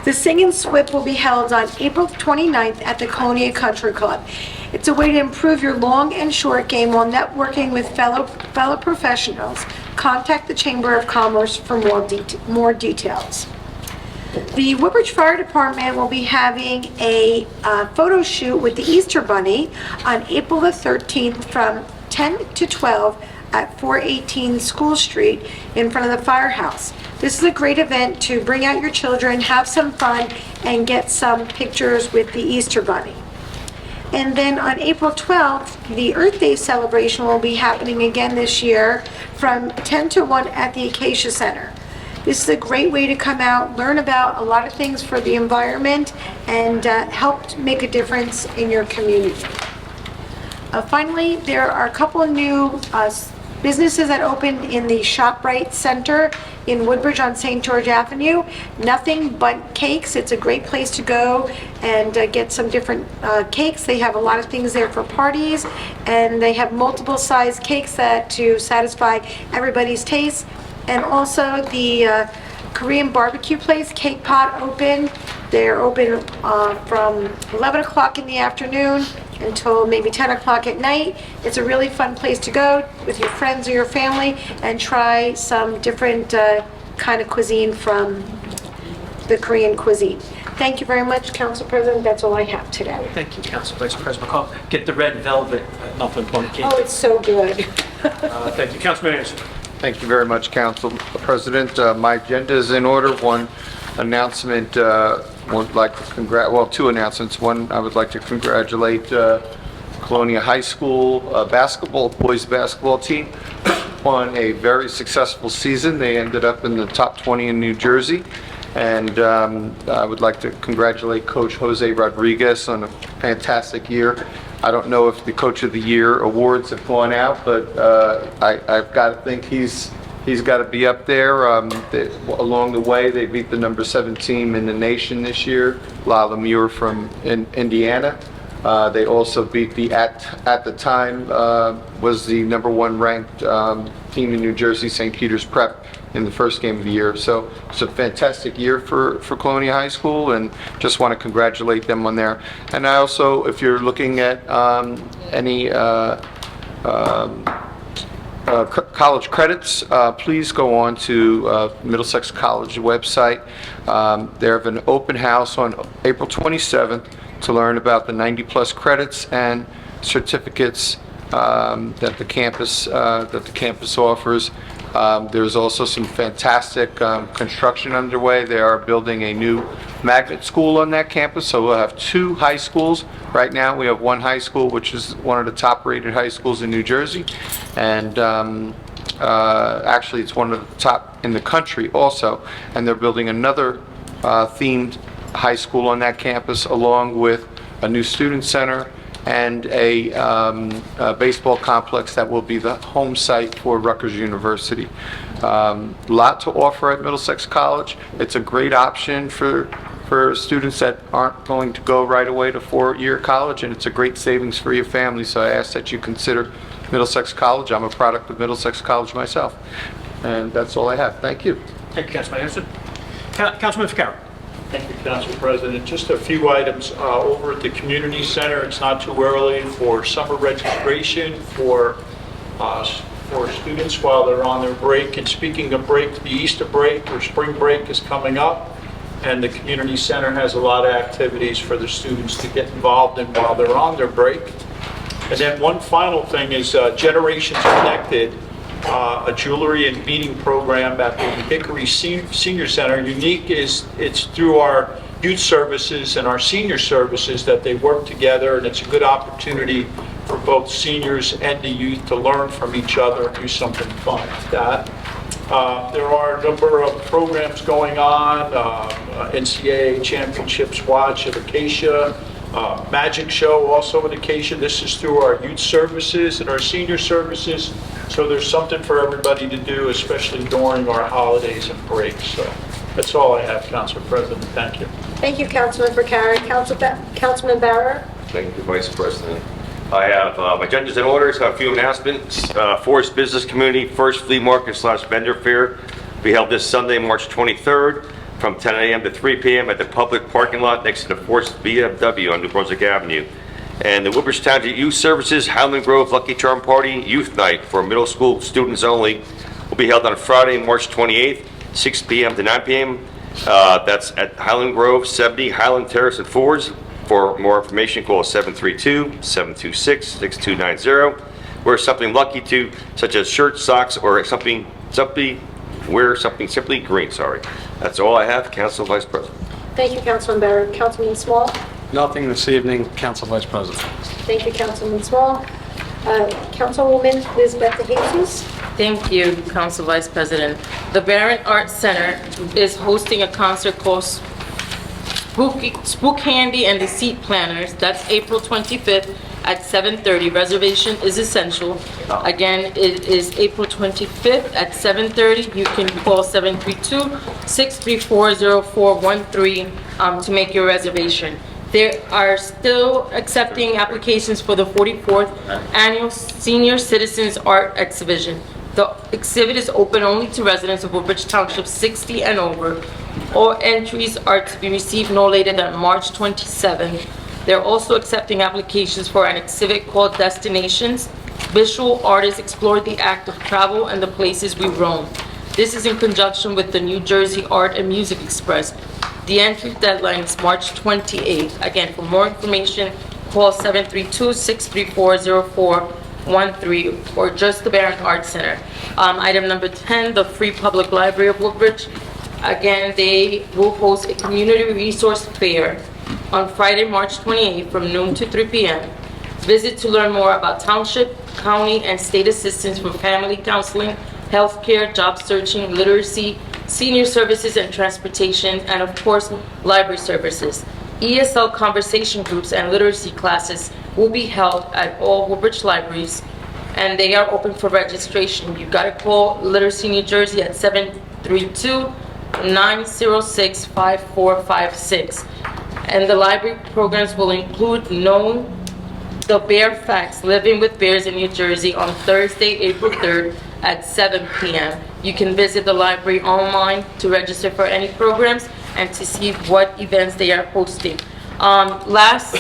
The Sing and Swip will be held on April 29th at the Colonia Country Club. It's a way to improve your long and short game while networking with fellow professionals. Contact the Chamber of Commerce for more details. The Woodbridge Fire Department will be having a photo shoot with the Easter Bunny on April the 13th from 10 to 12 at 418 School Street in front of the firehouse. This is a great event to bring out your children, have some fun, and get some pictures with the Easter Bunny. And then on April 12th, the Earth Day celebration will be happening again this year from 10 to 1 at the Acacia Center. This is a great way to come out, learn about a lot of things for the environment, and help make a difference in your community. Finally, there are a couple of new businesses that opened in the ShopRite Center in Woodbridge on St. George Avenue. Nothing but cakes. It's a great place to go and get some different cakes. They have a lot of things there for parties, and they have multiple size cakes to satisfy everybody's taste. And also the Korean barbecue place, Cake Pot, open. They're open from 11 o'clock in the afternoon until maybe 10 o'clock at night. It's a really fun place to go with your friends or your family and try some different kind of cuisine from the Korean cuisine. Thank you very much, Council President. That's all I have today. Thank you, Council Vice President McCauley. Get the red velvet muffin pumpkin. Oh, it's so good. Thank you, Councilman Anderson. Thank you very much, Council President. My agenda is in order. One announcement, would like to two announcements. One, I would like to congratulate Colonia High School boys basketball team on a very successful season. They ended up in the top 20 in New Jersey. And I would like to congratulate Coach Jose Rodriguez on a fantastic year. I don't know if the Coach of the Year awards have gone out, but I've got to think he's got to be up there. Along the way, they beat the number 7 team in the nation this year, La Lemure from Indiana. They also beat at the time, was the number 1 ranked team in New Jersey, St. Peter's Prep, in the first game of the year. So it's a fantastic year for Colonia High School, and just want to congratulate them on there. And I also, if you're looking at any college credits, please go on to Middlesex College website. They have an open house on April 27th to learn about the 90-plus credits and certificates that the campus offers. There's also some fantastic construction underway. They are building a new magnet school on that campus, so we'll have 2 high schools. Right now, we have 1 high school, which is one of the top-rated high schools in New Jersey, and actually, it's one of the top in the country also. And they're building another themed high school on that campus, along with a new student center and a baseball complex that will be the home site for Rutgers University. Lot to offer at Middlesex College. It's a great option for students that aren't going to go right away to 4-year college, and it's a great savings for your family. So I ask that you consider Middlesex College. I'm a product of Middlesex College myself. And that's all I have. Thank you. Thank you, Councilman Anderson. Councilman Ficarra. Thank you, Council President. Just a few items over at the community center. It's not too early for summer registration for students while they're on their break. And speaking of break, the Easter break or spring break is coming up, and the community center has a lot of activities for the students to get involved in while they're on their break. And then one final thing is Generations Connected, a jewelry and beading program at the Hickory Senior Center. Unique is it's through our youth services and our senior services that they work together, and it's a good opportunity for both seniors and the youth to learn from each other and do something fun like that. There are a number of programs going on, NCAA Championships Watch at Acacia, Magic Show also at Acacia. This is through our youth services and our senior services. So there's something for everybody to do, especially during our holidays and breaks. So that's all I have, Council President. Thank you. Thank you, Councilman Ficarra. Councilman Barrer? Thank you, Vice President. I have agendas and orders, have a few announcements. Forest Business Community First Flea Market / Vendor Fair will be held this Sunday, March 23rd from 10 a.m. to 3 p.m. at the public parking lot next to the Forest BMW on New Brunswick Avenue. And the Woodbridge Township Youth Services Highland Grove Lucky Charm Party Youth Night for middle school students only will be held on Friday, March 28th, 6 p.m. to 9 p.m. That's at Highland Grove, 70 Highland Terrace at Fords. For more information, call 732-726-6290. Wear something lucky to, such as shirts, socks, or wear something simply green. Sorry. That's all I have, Council Vice President. Thank you, Councilman Barrer. Councilman Small? Nothing this evening, Council Vice President. Thank you, Councilman Small. Councilwoman Elizabeth DeJesus? Thank you, Council Vice President. The Barron Arts Center is hosting a concert called Spook Handy and the Seat Planners. That's April 25th at 7:30. Reservation is essential. Again, it is April 25th at 7:30. You can call 732-634-0413 to make your reservation. They are still accepting applications for the 44th Annual Senior Citizens Art Exhibition. The exhibit is open only to residents of Woodbridge Township 60 and over. All entries are to be received no later than March 27th. They're also accepting applications for an exhibit called Destinations. Visual artists explore the act of travel and the places we roam. This is in conjunction with the New Jersey Art and Music Express. The entry deadline is March 28th. Again, for more information, call 732-634-0413 or just the Barron Arts Center. Item number 10, the Free Public Library of Woodbridge. Again, they will host a community resource fair on Friday, March 28th from noon to 3 p.m. Visit to learn more about township county and state assistance for family counseling, healthcare, job searching, literacy, senior services and transportation, and of course, library services. ESL conversation groups and literacy classes will be held at all Woodbridge libraries, and they are open for registration. You gotta call Literacy New Jersey at 732-906-5456. And the library programs will include Know the Bear Facts, Living with Bears in New Jersey on Thursday, April 3rd at 7 p.m. You can visit the library online to register for any programs and to see what events they are hosting. Last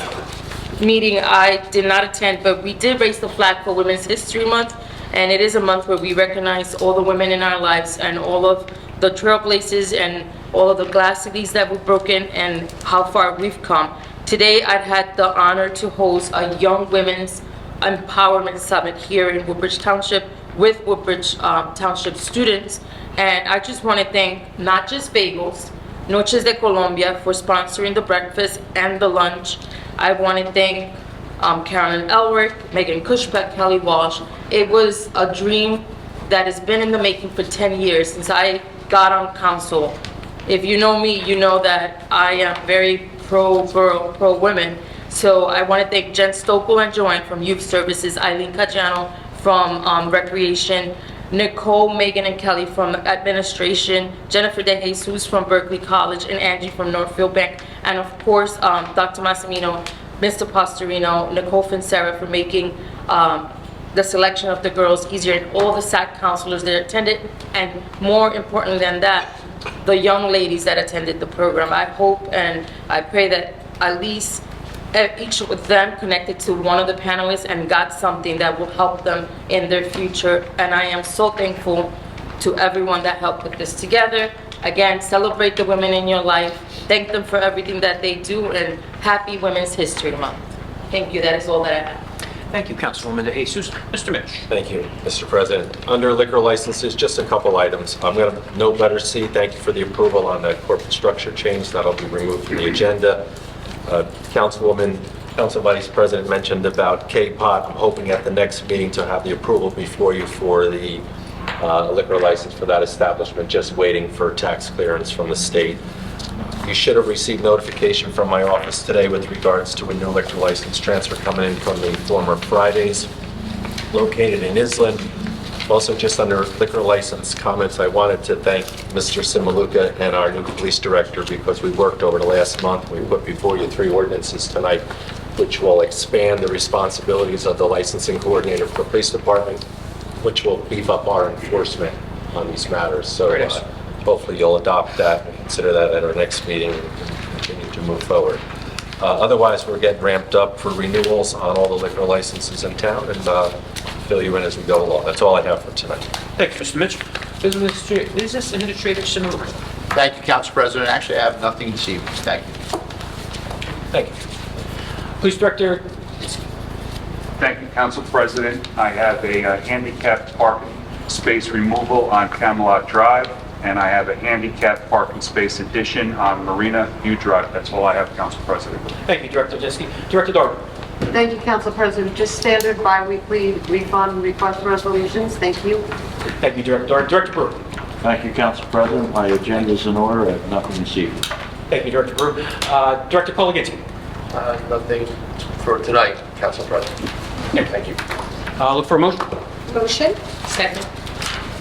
meeting I did not attend, but we did raise the flag for Women's History Month, and it is a month where we recognize all the women in our lives and all of the trailblazers and all of the glass cities that were broken and how far we've come. Today, I've had the honor to host a Young Women's Empowerment Summit here in Woodbridge Township with Woodbridge Township students, and I just want to thank not just Bagels, Noches de Colombia for sponsoring the breakfast and the lunch. I want to thank Carolyn Elrick, Megan Cushbeck, Kelly Walsh. It was a dream that has been in the making for 10 years since I got on council. If you know me, you know that I am very pro-girl, pro-women. So I want to thank Jen Stokel and Joanne from Youth Services, Eileen Caggiano from Recreation, Nicole, Megan, and Kelly from Administration, Jennifer De Jesus from Berkeley College, and Angie from Northfield Bank, and of course, Dr. Massimino, Mr. Pastorino, Nicole Fincera for making the selection of the girls easier, and all the SAC counselors that attended, and more important than that, the young ladies that attended the program. I hope and I pray that at least each of them connected to one of the panelists and got something that will help them in their future. And I am so thankful to everyone that helped put this together. Again, celebrate the women in your life. Thank them for everything that they do, and happy Women's History Month. Thank you. That is all that I have. Thank you, Councilwoman De Jesus. Mr. Mitch. Thank you, Mr. President. Under liquor licenses, just a couple items. I'm going to note letter C, thank you for the approval on the corporate structure change. That'll be removed from the agenda. Council Vice President mentioned about K-Pot. I'm hoping at the next meeting to have the approval before you for the liquor license for that establishment, just waiting for tax clearance from the state. You should have received notification from my office today with regards to a new liquor license transfer coming in from the former Fridays located in Island. Also, just under liquor license comments, I wanted to thank Mr. Simaluka and our new police director, because we worked over the last month. We put before you 3 ordinances tonight, which will expand the responsibilities of the licensing coordinator for the police department, which will beef up our enforcement on these matters. So hopefully you'll adopt that and consider that at our next meeting and continue to move forward. Otherwise, we're getting ramped up for renewals on all the liquor licenses in town, and fill you in as we go along. That's all I have for tonight. Thank you, Mr. Mitch. Business Administrator Simaluka. Thank you, Council President. Actually, I have nothing this evening. Thank you. Thank you. Police Director. Thank you, Council President. I have a handicapped parking space removal on Camelot Drive, and I have a handicapped parking space addition on Marina View Drive. That's all I have, Council President. Thank you, Director Jeske. Director Darby. Thank you, Council President. Just standard bi-weekly refund request resolutions. Thank you. Thank you, Director Darby. Director Brewer. Thank you, Council President. My agenda is in order. I have nothing this evening. Thank you, Director Brewer. Director Koliginski. Nothing for tonight, Council President. Thank you. Look for a motion. Motion? Second.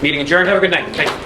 Meeting adjourned. Have a good night. Thank you.